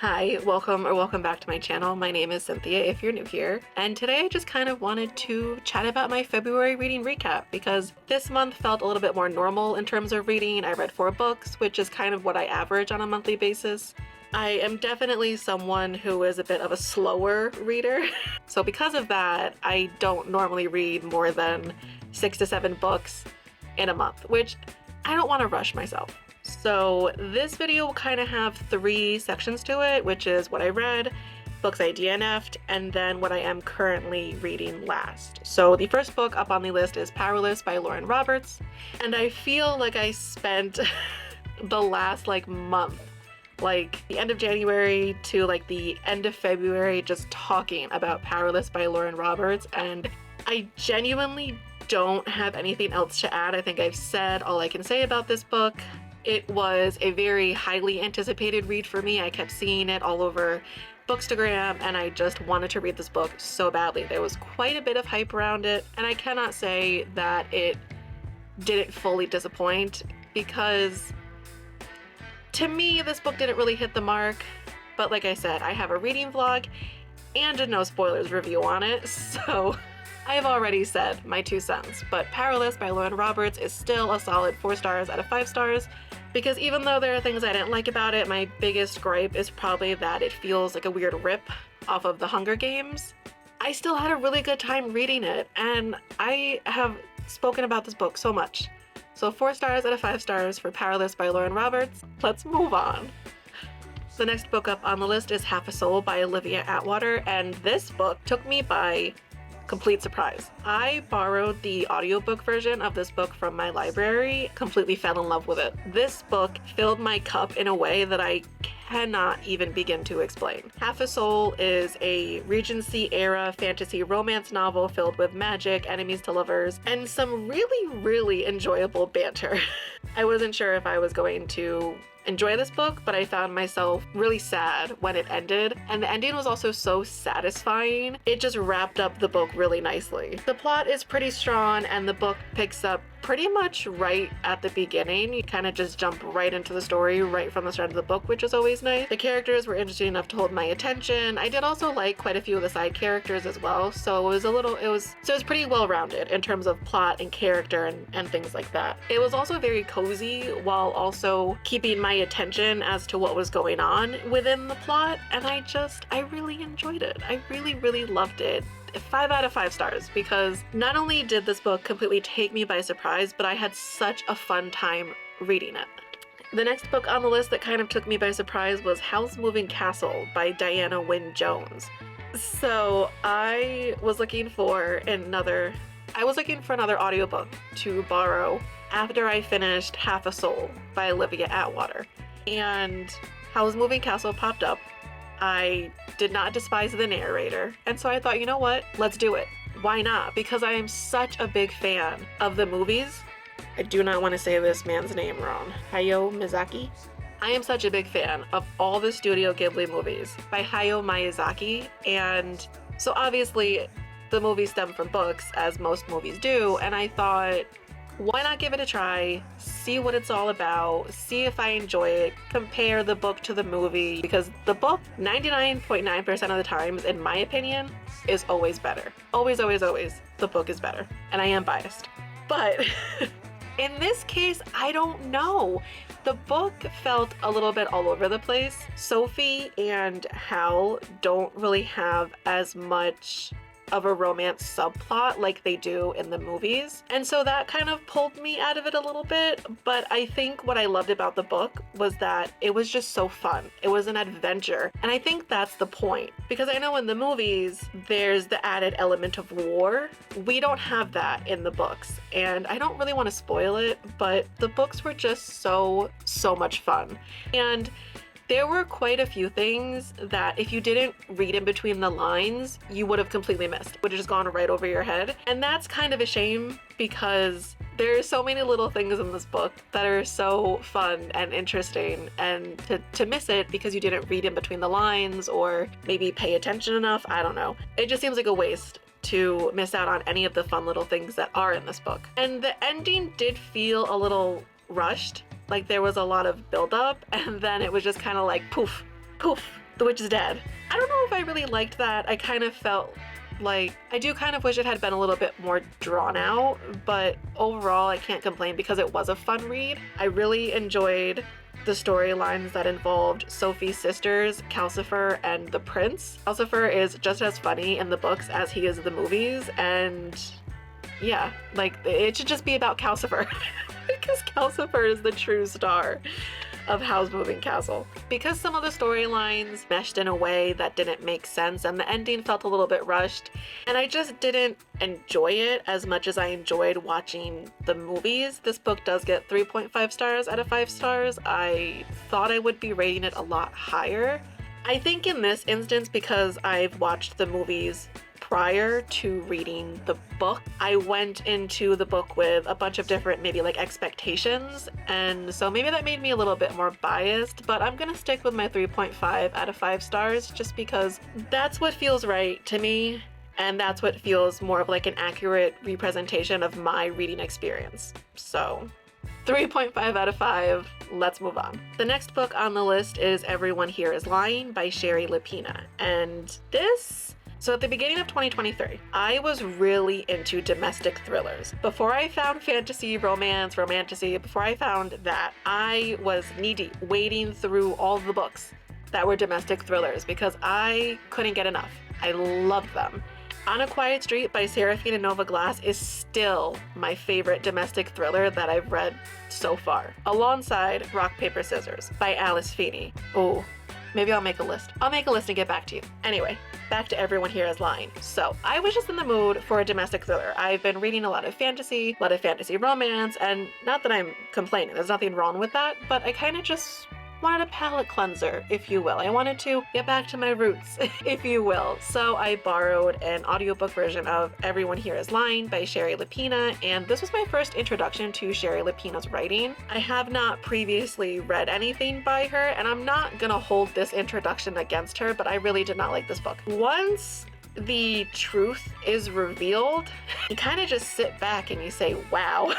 Hi, welcome back to my channel. My name is Cynthia if you're new here, and today I just kind of wanted to chat about my February reading recap because this month felt a little bit more normal in terms of reading. I read 4 books, which is kind of what I average on a monthly basis. I am definitely someone who is a bit of a slower reader, so because of that, I don't normally read more than 6 to 7 books in a month, which I don't want to rush myself. So this video will kind of have 3 sections to it, which is what I read, books I DNF'd, and then what I am currently reading last. So the first book up on the list is Powerless by Lauren Roberts, and I feel like I spent the last month, like the end of January to the end of February, just talking about Powerless by Lauren Roberts, and I genuinely don't have anything else to add. I think I've said all I can say about this book. It was a very highly anticipated read for me. I kept seeing it all over Bookstagram, and I just wanted to read this book so badly. There was quite a bit of hype around it, and I cannot say that it didn't fully disappoint because to me, this book didn't really hit the mark. But like I said, I have a reading vlog and a no spoilers review on it, so I have already said my 2 cents, but Powerless by Lauren Roberts is still a solid 4 stars out of 5 stars, because even though there are things I didn't like about it, my biggest gripe is probably that it feels like a weird rip off of The Hunger Games. I still had a really good time reading it, and I have spoken about this book so much. So 4 stars out of 5 stars for Powerless by Lauren Roberts. Let's move on. The next book up on the list is Half a Soul by Olivia Atwater, and this book took me by complete surprise. I borrowed the audiobook version of this book from my library, completely fell in love with it. This book filled my cup in a way that I cannot even begin to explain. Half a Soul is a Regency era fantasy romance novel filled with magic, enemies to lovers, and some really enjoyable banter. I wasn't sure if I was going to enjoy this book, but I found myself really sad when it ended, and the ending was also so satisfying. It just wrapped up the book really nicely. The plot is pretty strong, and the book picks up pretty much right at the beginning. You kind of just jump right into the story right from the start of the book, which is always nice. The characters were interesting enough to hold my attention. I did also like quite a few of the side characters as well, so it was pretty well-rounded in terms of plot and character and things like that. It was also very cozy while also keeping my attention as to what was going on within the plot, and I really enjoyed it. I really loved it. 5 out of 5 stars, because not only did this book completely take me by surprise, but I had such a fun time reading it. The next book on the list that kind of took me by surprise was Howl's Moving Castle by Diana Wynne Jones. So I was looking for another audiobook to borrow after I finished Half a Soul by Olivia Atwater, and Howl's Moving Castle popped up. I did not despise the narrator, and so I thought, you know what, let's do it. Why not? Because I am such a big fan of the movies. I do not want to say this man's name wrong. Hayao Miyazaki? I am such a big fan of all the Studio Ghibli movies by Hayao Miyazaki, and so obviously the movies stem from books, as most movies do, and I thought, why not give it a try, see what it's all about, see if I enjoy it, compare the book to the movie, because the book, 99.9% of the times, in my opinion, is always better. Always, the book is better. And I am biased. But in this case, I don't know. The book felt a little bit all over the place. Sophie and Howl don't really have as much of a romance subplot like they do in the movies, and so that kind of pulled me out of it a little bit. But I think what I loved about the book was that it was just so fun. It was an adventure, and I think that's the point, because I know in the movies there's the added element of war. We don't have that in the books, and I don't really want to spoil it, but the books were just so much fun. And there were quite a few things that if you didn't read in between the lines, you would have completely missed. Would have just gone right over your head. And that's kind of a shame, because there are so many little things in this book that are so fun and interesting, and to miss it because you didn't read in between the lines or maybe pay attention enough, I don't know. It just seems like a waste to miss out on any of the fun little things that are in this book. And the ending did feel a little rushed. Like there was a lot of buildup, and then it was just kind of like poof, poof, the witch is dead. I don't know if I really liked that. I kind of felt like, I do kind of wish it had been a little bit more drawn out, but overall I can't complain because it was a fun read. I really enjoyed the storylines that involved Sophie's sisters, Calcifer and the prince. Calcifer is just as funny in the books as he is in the movies, and yeah, like it should just be about Calcifer because Calcifer is the true star of Howl's Moving Castle. Because some of the storylines meshed in a way that didn't make sense and the ending felt a little bit rushed, and I just didn't enjoy it as much as I enjoyed watching the movies. This book does get 3.5 stars out of 5 stars. I thought I would be rating it a lot higher. I think in this instance, because I've watched the movies prior to reading the book, I went into the book with a bunch of different maybe like expectations, and so maybe that made me a little bit more biased, but I'm gonna stick with my 3.5 out of 5 stars just because that's what feels right to me, and that's what feels more of like an accurate representation of my reading experience. So 3.5 out of 5, let's move on. The next book on the list is Everyone Here Is Lying by Sherry Lapina, and so at the beginning of 2023, I was really into domestic thrillers. Before I found fantasy, romance, romantasy, before I found that, I was knee-deep wading through all the books that were domestic thrillers because I couldn't get enough. I loved them. On a Quiet Street by Serafina Nova Glass is still my favorite domestic thriller that I've read so far, alongside Rock, Paper, Scissors by Alice Feeney. Oh, maybe I'll make a list. I'll make a list and get back to you. Anyway, back to Everyone Here Is Lying. So I was just in the mood for a domestic thriller. I've been reading a lot of fantasy romance, and not that I'm complaining, there's nothing wrong with that, but I kind of just wanted a palate cleanser, if you will. I wanted to get back to my roots, if you will. So I borrowed an audiobook version of Everyone Here Is Lying by Sherry Lapina, and this was my first introduction to Sherry Lapina's writing. I have not previously read anything by her, and I'm not gonna hold this introduction against her, but I really did not like this book. Once the truth is revealed, you kind of just sit back and you say, wow,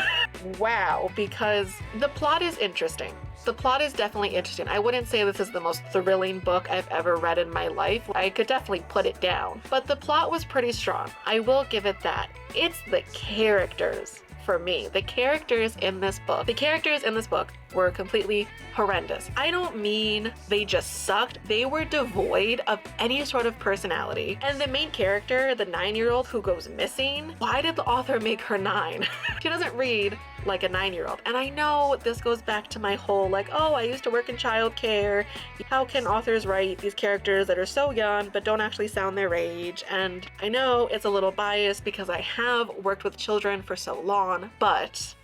wow, because the plot is interesting. The plot is definitely interesting. I wouldn't say this is the most thrilling book I've ever read in my life. I could definitely put it down, but the plot was pretty strong. I will give it that. It's the characters for me. The characters in this book were completely horrendous. I don't mean they just sucked. They were devoid of any sort of personality. And the main character, the 9-year-old who goes missing, why did the author make her 9? She doesn't read like a 9-year-old. And I know this goes back to my whole like, oh, I used to work in childcare. How can authors write these characters that are so young but don't actually sound their age? And I know it's a little biased because I have worked with children for so long, but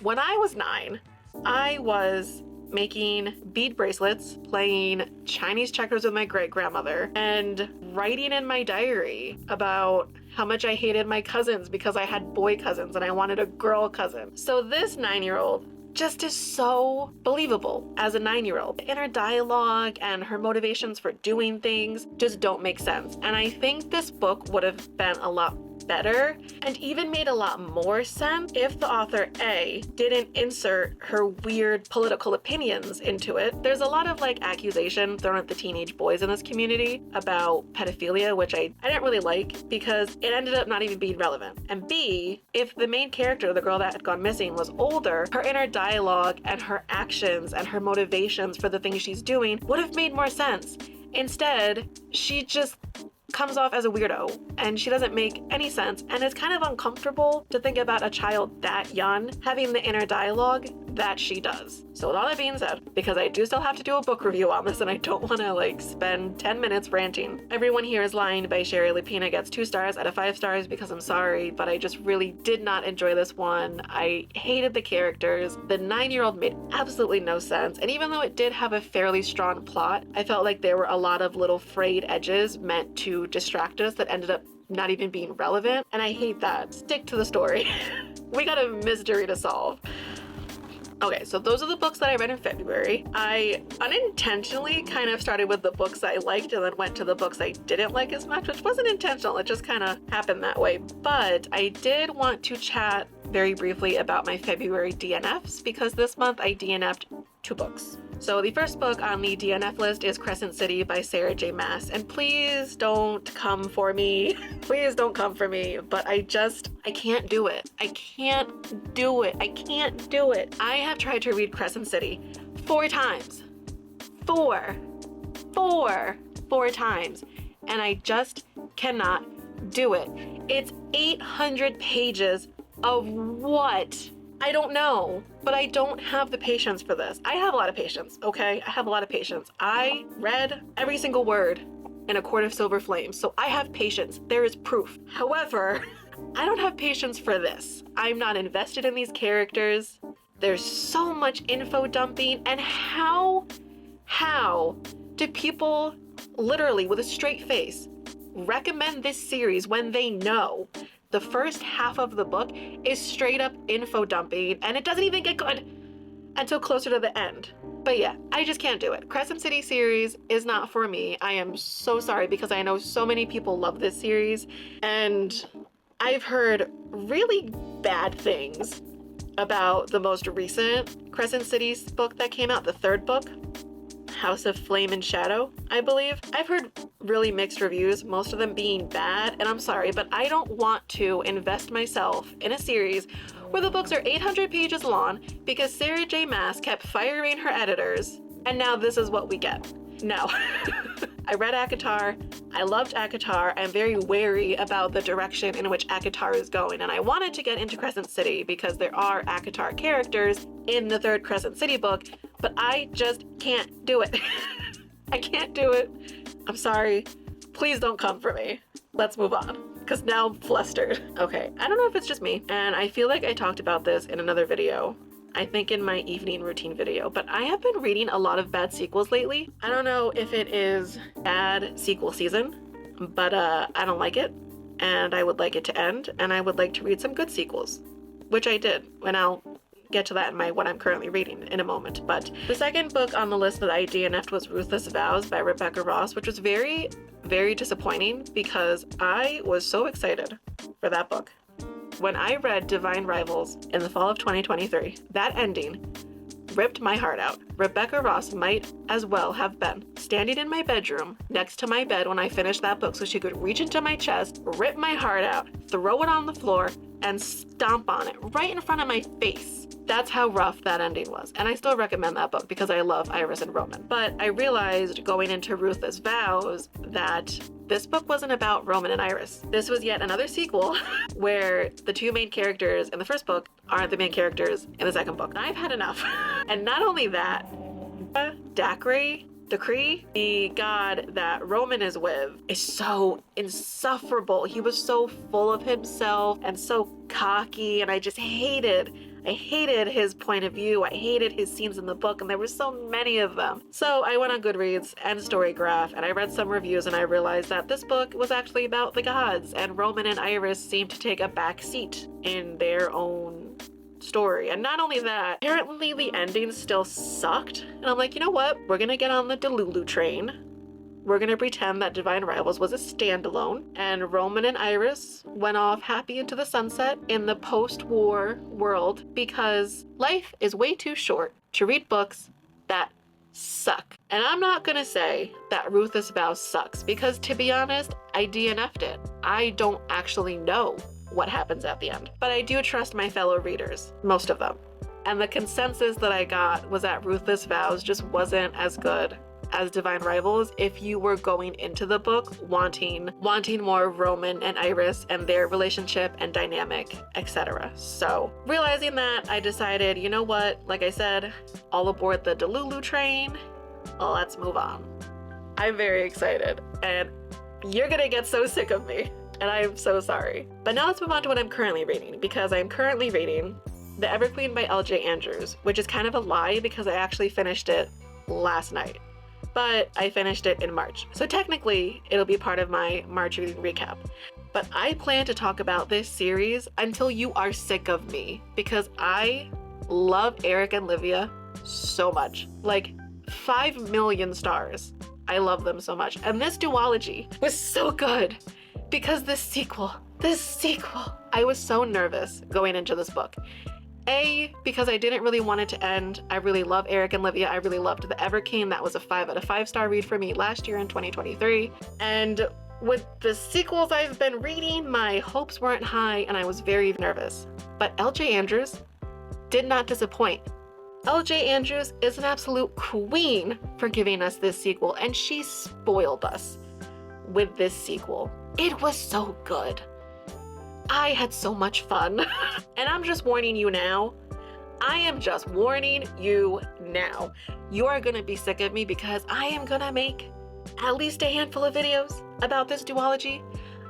when I was 9, I was making bead bracelets, playing Chinese checkers with my great-grandmother, and writing in my diary about how much I hated my cousins because I had boy cousins and I wanted a girl cousin. So this 9-year-old just is so believable as a 9-year-old. The inner dialogue and her motivations for doing things just don't make sense. And I think this book would have been a lot better and even made a lot more sense if the author A didn't insert her weird political opinions into it. There's a lot of like accusation thrown at the teenage boys in this community about pedophilia, which I didn't really like because it ended up not even being relevant. And B, if the main character, the girl that had gone missing, was older, her inner dialogue and her actions and her motivations for the things she's doing would have made more sense. Instead, she just comes off as a weirdo and she doesn't make any sense, and it's kind of uncomfortable to think about a child that young having the inner dialogue that she does. So with all that being said, because I do still have to do a book review on this and I don't want to like spend 10 minutes ranting, Everyone Here Is Lying by Sherry Lapina gets 2 stars out of 5 stars because I'm sorry, but I just really did not enjoy this one. I hated the characters. The 9-year-old made absolutely no sense, and even though it did have a fairly strong plot, I felt like there were a lot of little frayed edges meant to distract us that ended up not even being relevant, and I hate that. Stick to the story. We got a mystery to solve. Okay, so those are the books that I read in February. I unintentionally kind of started with the books I liked and then went to the books I didn't like as much, which wasn't intentional. It just kind of happened that way. But I did want to chat very briefly about my February DNFs because this month I DNF'd 2 books. So the first book on the DNF list is Crescent City by Sarah J. Maas. And please don't come for me. Please don't come for me. But I can't do it. I can't do it. I can't do it. I have tried to read Crescent City 4 times. Four times. And I just cannot do it. It's 800 pages of what? I don't know, but I don't have the patience for this. I have a lot of patience, okay? I have a lot of patience. I read every single word in A Court of Silver Flames, so I have patience. There is proof. However, I don't have patience for this. I'm not invested in these characters. There's so much info dumping, and how do people literally with a straight face recommend this series when they know the first half of the book is straight up info dumping and it doesn't even get good until closer to the end? But yeah, I just can't do it. Crescent City series is not for me. I am so sorry because I know so many people love this series and I've heard really bad things about the most recent Crescent City book that came out, the 3rd book, House of Flame and Shadow, I believe. I've heard really mixed reviews, most of them being bad, and I'm sorry, but I don't want to invest myself in a series where the books are 800 pages long because Sarah J. Maas kept firing her editors, and now this is what we get. No. I read ACOTAR. I loved ACOTAR. I'm very wary about the direction in which ACOTAR is going, and I wanted to get into Crescent City because there are ACOTAR characters in the 3rd Crescent City book, but I just can't do it. I can't do it. I'm sorry. Please don't come for me. Let's move on, because now I'm flustered. Okay, I don't know if it's just me, and I feel like I talked about this in another video, I think in my evening routine video, but I have been reading a lot of bad sequels lately. I don't know if it is bad sequel season, but I don't like it, and I would like it to end, and I would like to read some good sequels, which I did, and I'll get to that in what I'm currently reading in a moment. But the second book on the list that I DNF'd was Ruthless Vows by Rebecca Ross, which was very, very disappointing because I was so excited for that book. When I read Divine Rivals in the fall of 2023, that ending ripped my heart out. Rebecca Ross might as well have been standing in my bedroom next to my bed when I finished that book so she could reach into my chest, rip my heart out, throw it on the floor, and stomp on it right in front of my face. That's how rough that ending was. And I still recommend that book because I love Iris and Roman. But I realized going into Ruthless Vows that this book wasn't about Roman and Iris. This was yet another sequel where the 2 main characters in the first book aren't the main characters in the second book. I've had enough. And not only that, Decree, the god that Roman is with, is so insufferable. He was so full of himself and so cocky, and I hated his point of view. I hated his scenes in the book, and there were so many of them. So I went on Goodreads and Storygraph, and I read some reviews, and I realized that this book was actually about the gods, and Roman and Iris seemed to take a back seat in their own story. And not only that, apparently the ending still sucked. And I'm like, you know what? We're gonna get on the Delulu train. We're gonna pretend that Divine Rivals was a standalone, and Roman and Iris went off happy into the sunset in the post-war world because life is way too short to read books that suck. And I'm not gonna say that Ruthless Vows sucks because, to be honest, I DNF'd it. I don't actually know what happens at the end, but I do trust my fellow readers, most of them. And the consensus that I got was that Ruthless Vows just wasn't as good as Divine Rivals if you were going into the book wanting more Roman and Iris and their relationship and dynamic, etc. So realizing that, I decided, you know what, like I said, all aboard the Delulu train, let's move on. I'm very excited, and you're gonna get so sick of me, and I'm so sorry. But now let's move on to what I'm currently reading, because I'm currently reading The Everqueen by L.J. Andrews, which is kind of a lie because I actually finished it last night. But I finished it in March. So technically, it'll be part of my March reading recap. But I plan to talk about this series until you are sick of me, because I love Eric and Olivia so much. Like 5 million stars. I love them so much. And this duology was so good because this sequel, I was so nervous going into this book. Because I didn't really want it to end. I really love Eric and Olivia. I really loved The Everkeen. That was a 5 out of 5 star read for me last year in 2023. And with the sequels I've been reading, my hopes weren't high and I was very nervous. But LJ Andrews did not disappoint. LJ Andrews is an absolute queen for giving us this sequel, and she spoiled us with this sequel. It was so good. I had so much fun. And I'm just warning you now. I am just warning you now. You are gonna be sick of me because I am gonna make at least a handful of videos about this duology.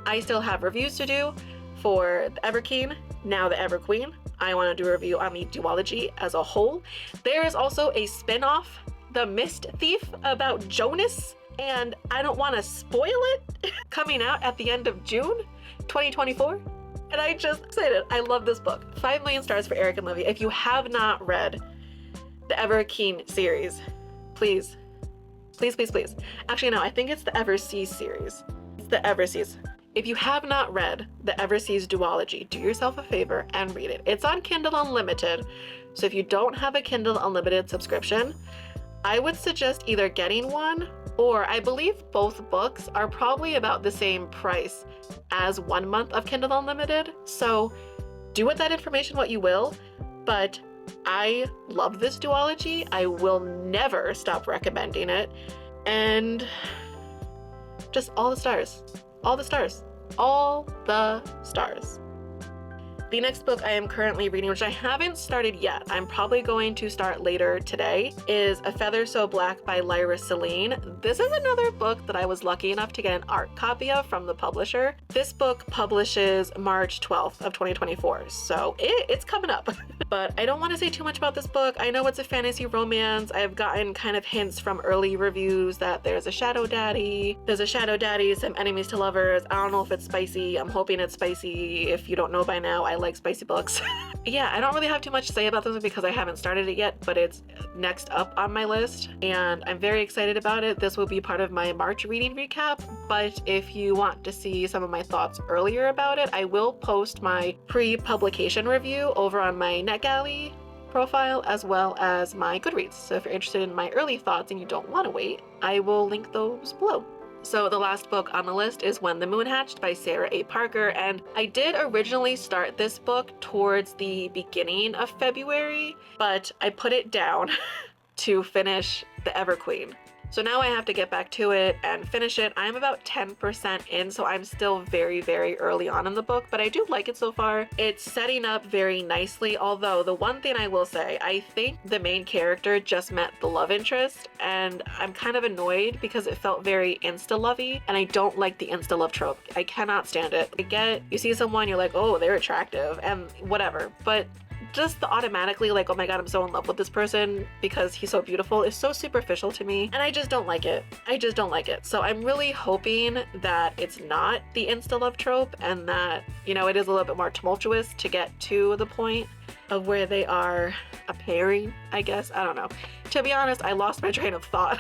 I still have reviews to do for The Everkeen, now The Everqueen. I want to do a review on the duology as a whole. There is also a spin-off, The Mist Thief, about Jonas, and I don't want to spoil it, coming out at the end of June 2024. And I just said it. I love this book. 5 million stars for Eric and Olivia. If you have not read the Everkeen series, please, please, please, please. Actually, no, I think it's the Everseas series. It's the Everseas. If you have not read the Everseas duology, do yourself a favor and read it. It's on Kindle Unlimited, so if you don't have a Kindle Unlimited subscription, I would suggest either getting one, or I believe both books are probably about the same price as 1 month of Kindle Unlimited. So do with that information what you will, but I love this duology. I will never stop recommending it. And just all the stars. All the stars. All the stars. The next book I am currently reading, which I haven't started yet, I'm probably going to start later today, is A Feather So Black by Lyra Celine. This is another book that I was lucky enough to get an art copy of from the publisher. This book publishes March 12th of 2024, so it's coming up. But I don't want to say too much about this book. I know it's a fantasy romance. I've gotten kind of hints from early reviews that there's a shadow daddy. There's a shadow daddy, some enemies to lovers. I don't know if it's spicy. I'm hoping it's spicy. If you don't know by now, I like spicy books. Yeah, I don't really have too much to say about this one because I haven't started it yet, but it's next up on my list and I'm very excited about it. This will be part of my March reading recap, but if you want to see some of my thoughts earlier about it, I will post my pre-publication review over on my NetGalley profile as well as my Goodreads. So if you're interested in my early thoughts and you don't want to wait, I will link those below. So the last book on the list is When the Moon Hatched by Sarah A. Parker, and I did originally start this book towards the beginning of February, but I put it down to finish The Everqueen. So now I have to get back to it and finish it. I'm about 10% in, so I'm still very, very early on in the book, but I do like it so far. It's setting up very nicely, although the one thing I will say, I think the main character just met the love interest, and I'm kind of annoyed because it felt very insta-lovey, and I don't like the insta-love trope. I cannot stand it. I get, you see someone, you're like, oh, they're attractive, and whatever, but just the automatically like, oh my god, I'm so in love with this person because he's so beautiful is so superficial to me, and I just don't like it. I just don't like it. So I'm really hoping that it's not the insta-love trope and that, you know, it is a little bit more tumultuous to get to the point of where they are a pairing, I guess. I don't know. To be honest, I lost my train of thought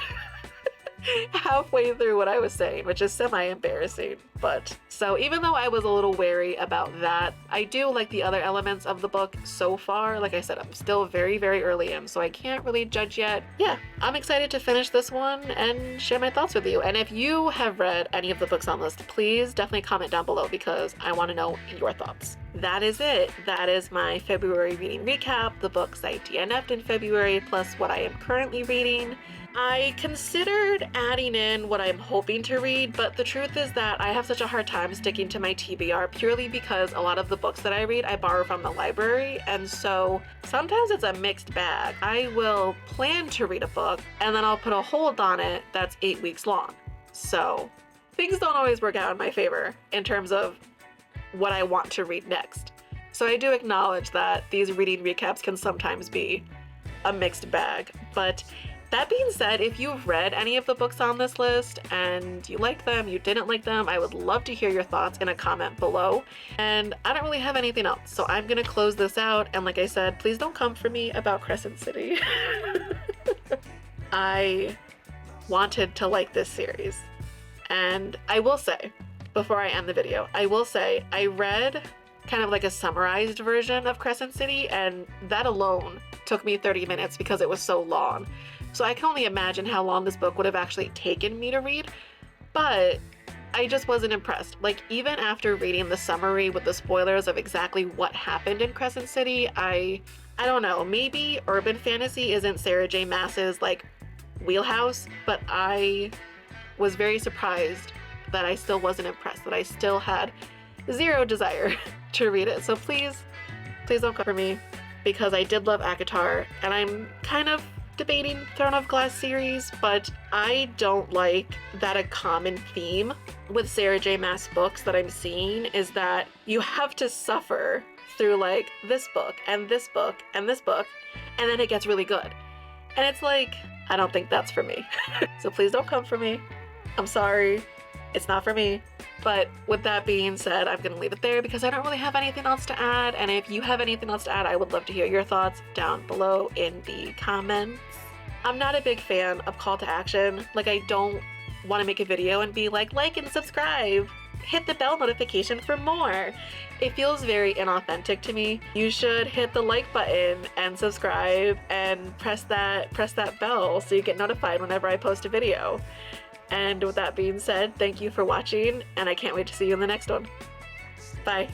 halfway through what I was saying, which is semi-embarrassing. But so even though I was a little wary about that, I do like the other elements of the book so far. Like I said, I'm still very, very early in, so I can't really judge yet. Yeah, I'm excited to finish this one and share my thoughts with you. And if you have read any of the books on this list, please definitely comment down below because I want to know your thoughts. That is it. That is my February reading recap, the books I DNF'd in February, plus what I am currently reading. I considered adding in what I'm hoping to read, but the truth is that I have such a hard time sticking to my TBR purely because a lot of the books that I read I borrow from the library, and so sometimes it's a mixed bag. I will plan to read a book and then I'll put a hold on it that's 8 weeks long. So things don't always work out in my favor in terms of what I want to read next. So I do acknowledge that these reading recaps can sometimes be a mixed bag, but that being said, if you've read any of the books on this list and you liked them, you didn't like them, I would love to hear your thoughts in a comment below. And I don't really have anything else, so I'm gonna close this out. And like I said, please don't come for me about Crescent City. I wanted to like this series. And I will say, before I end the video, I will say I read kind of like a summarized version of Crescent City, and that alone took me 30 minutes because it was so long. So I can only imagine how long this book would have actually taken me to read, but I just wasn't impressed. Like, even after reading the summary with the spoilers of exactly what happened in Crescent City, I don't know, maybe urban fantasy isn't Sarah J. Maas's like wheelhouse, but I was very surprised that I still wasn't impressed, that I still had zero desire to read it. So please don't come for me, because I did love ACOTAR, and I'm kind of debating Throne of Glass series, but I don't like that a common theme with Sarah J. Maas books that I'm seeing is that you have to suffer through like this book and this book and this book, and then it gets really good. And it's like, I don't think that's for me. So please don't come for me. I'm sorry. It's not for me. But with that being said, I'm gonna leave it there because I don't really have anything else to add. And if you have anything else to add, I would love to hear your thoughts down below in the comments. I'm not a big fan of call to action. Like, I don't want to make a video and be like and subscribe. Hit the bell notification for more. It feels very inauthentic to me. You should hit the like button and subscribe and press that bell so you get notified whenever I post a video. And with that being said, thank you for watching, and I can't wait to see you in the next one. Bye.